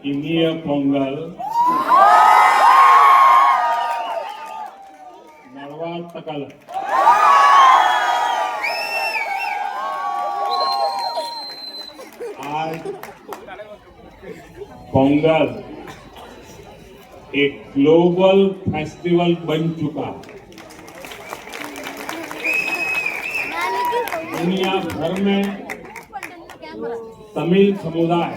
इनिय पोंगल नड़वातकल आज पोंगल एक global festival बन चुका है। दुनिया भर में तमिल समुदाय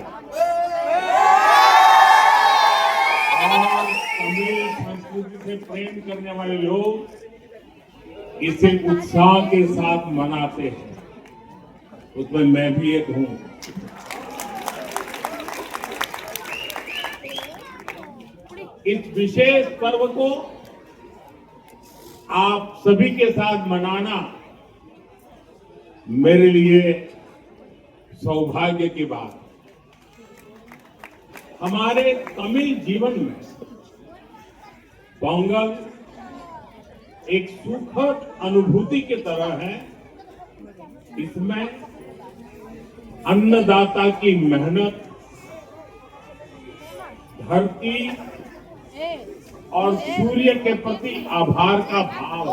और तमिल संस्कृति से प्रेम करने वाले लोग इसे उत्साह के साथ मनाते हैं। उसमें मैं भी एक हूं। इस विशेष पर्व को आप सभी के साथ मनाना मेरे लिए सौभाग्य की बात। हमारे तमिल जीवन में पोंगल एक सुखद अनुभूति की तरह है। इसमें अन्नदाता की मेहनत, धरती और सूर्य के प्रति आभार का भाव,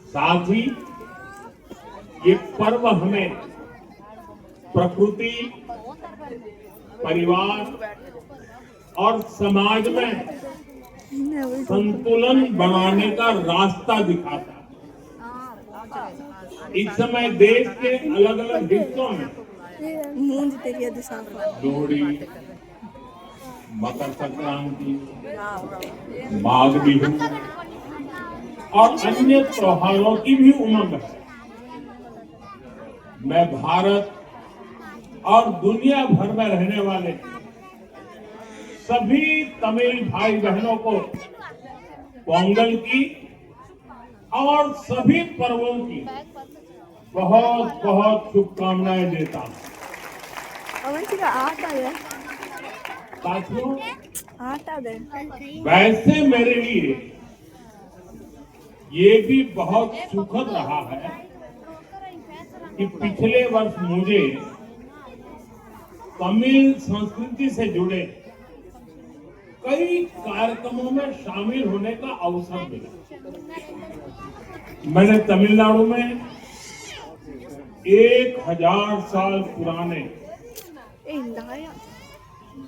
साथ ही ये पर्व हमें प्रकृति, परिवार और समाज में संतुलन बनाने का रास्ता दिखाता है। इस समय देश के अलग अलग हिस्सों में लोहड़ी, मकर संक्रांति, माघ बिहू और अन्य त्योहारों की भी उमंग है। मैं भारत और दुनिया भर में रहने वाले सभी तमिल भाई बहनों को पोंगल की और सभी पर्वों की बहुत बहुत शुभकामनाएं देता हूं। साथियों, वैसे मेरे लिए ये भी बहुत सुखद रहा है कि पिछले वर्ष मुझे तमिल संस्कृति से जुड़े कई कार्यक्रमों में शामिल होने का अवसर मिला। मैंने तमिलनाडु में 1000 साल पुराने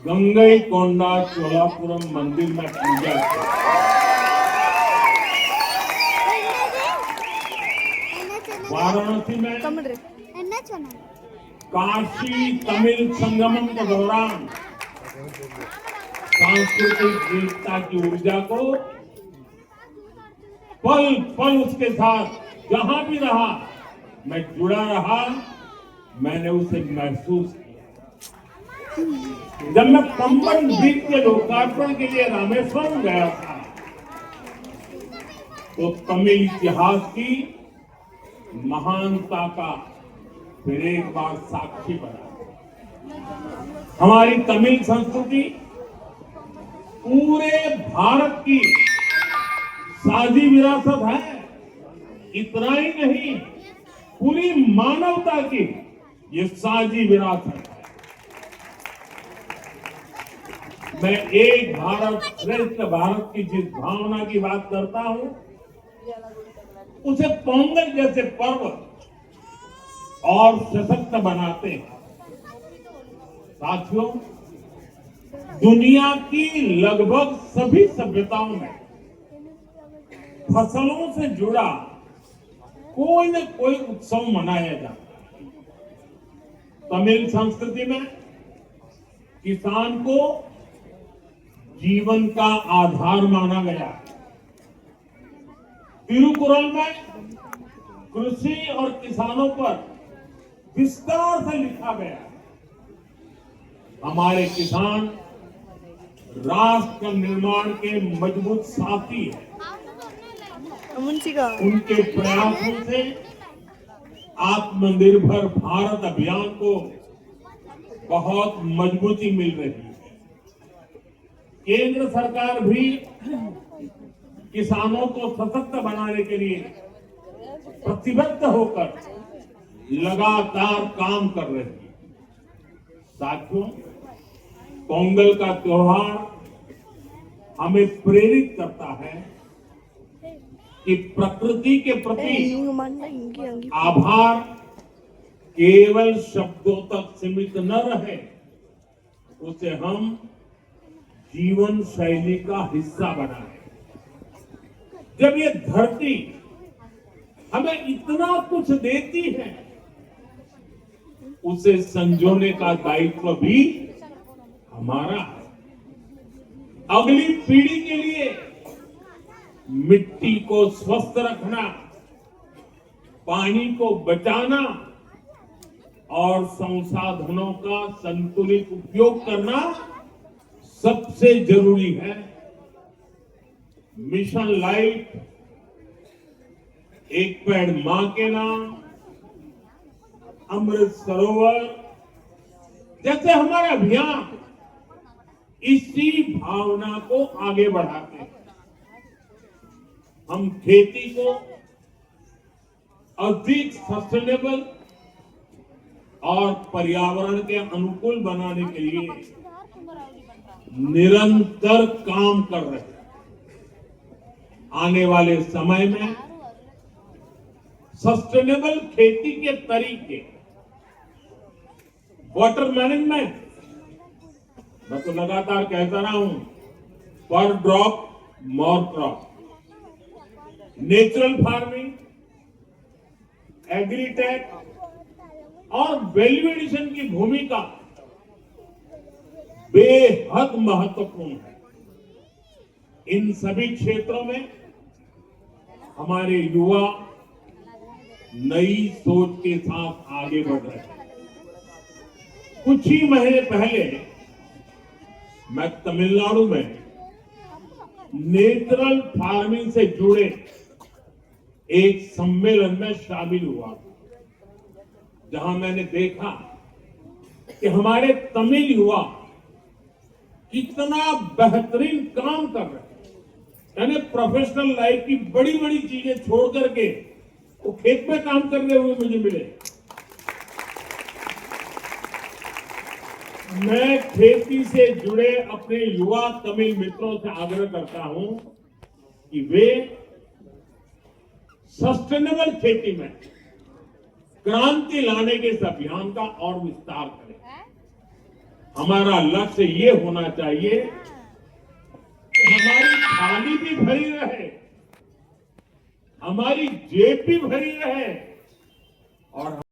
गंगई कोंडा चोलापुरम मंदिर में पूजा की। वाराणसी में काशी तमिल संगमम के दौरान सांस्कृतिक एकता की ऊर्जा को पल पल उसके साथ जहां भी रहा मैं जुड़ा रहा, मैंने उसे महसूस किया। जब मैं पंबन द्वीप के लोकार्पण के लिए रामेश्वरम गया था तो तमिल इतिहास की महानता का फिर एक बार साक्षी बना। हमारी तमिल संस्कृति पूरे भारत की साझी विरासत है। इतना ही नहीं, पूरी मानवता की ये साझी विरासत है। मैं एक भारत श्रेष्ठ भारत की जिस भावना की बात करता हूं, उसे पोंगल जैसे पर्व और सशक्त बनाते हैं। साथियों, दुनिया की लगभग सभी सभ्यताओं में फसलों से जुड़ा कोई न कोई उत्सव मनाया जाता है। तमिल संस्कृति में किसान को जीवन का आधार माना गया। तिरुकुरल में कृषि और किसानों पर विस्तार से लिखा गया। हमारे किसान राष्ट्र निर्माण के मजबूत साथी हैं। उनके प्रयासों से आत्मनिर्भर भारत अभियान को बहुत मजबूती मिल रही है। केंद्र सरकार भी किसानों को सशक्त बनाने के लिए प्रतिबद्ध होकर लगातार काम कर रही है। साथियों, पोंगल का त्योहार हमें प्रेरित करता है कि प्रकृति के प्रति आभार केवल शब्दों तक सीमित न रहे, उसे हम जीवन शैली का हिस्सा बनाए। जब ये धरती हमें इतना कुछ देती है, उसे संजोने का दायित्व भी हमारा है। अगली पीढ़ी के लिए मिट्टी को स्वस्थ रखना, पानी को बचाना और संसाधनों का संतुलित उपयोग करना सबसे जरूरी है। मिशन लाइफ, एक पेड़ मां के नाम, अमृत सरोवर जैसे हमारे अभियान इसी भावना को आगे बढ़ाते हैं। हम खेती को अधिक सस्टेनेबल और पर्यावरण के अनुकूल बनाने के लिए निरंतर काम कर रहे हैं। आने वाले समय में सस्टेनेबल खेती के तरीके, वाटर मैनेजमेंट, मैं तो लगातार कहता रहा हूं, पर drop more crop, natural farming, agritech और वैल्यू एडिशन की भूमिका बेहद महत्वपूर्ण है। इन सभी क्षेत्रों में हमारे युवा नई सोच के साथ आगे बढ़ रहे हैं। कुछ ही महीने पहले मैं तमिलनाडु में नेचुरल फार्मिंग से जुड़े एक सम्मेलन में शामिल हुआ, जहां मैंने देखा कि हमारे तमिल युवा कितना बेहतरीन काम कर रहे हैं। यानी प्रोफेशनल लाइफ की बड़ी बड़ी चीजें छोड़ करके वो खेत में काम करते हुए मुझे मिले। मैं खेती से जुड़े अपने युवा तमिल मित्रों से आग्रह करता हूं कि वे सस्टेनेबल खेती में क्रांति लाने के इस अभियान का और विस्तार करें। हमारा लक्ष्य ये होना चाहिए कि हमारी थाली भी भरी रहे, हमारी जेब भी भरी रहे और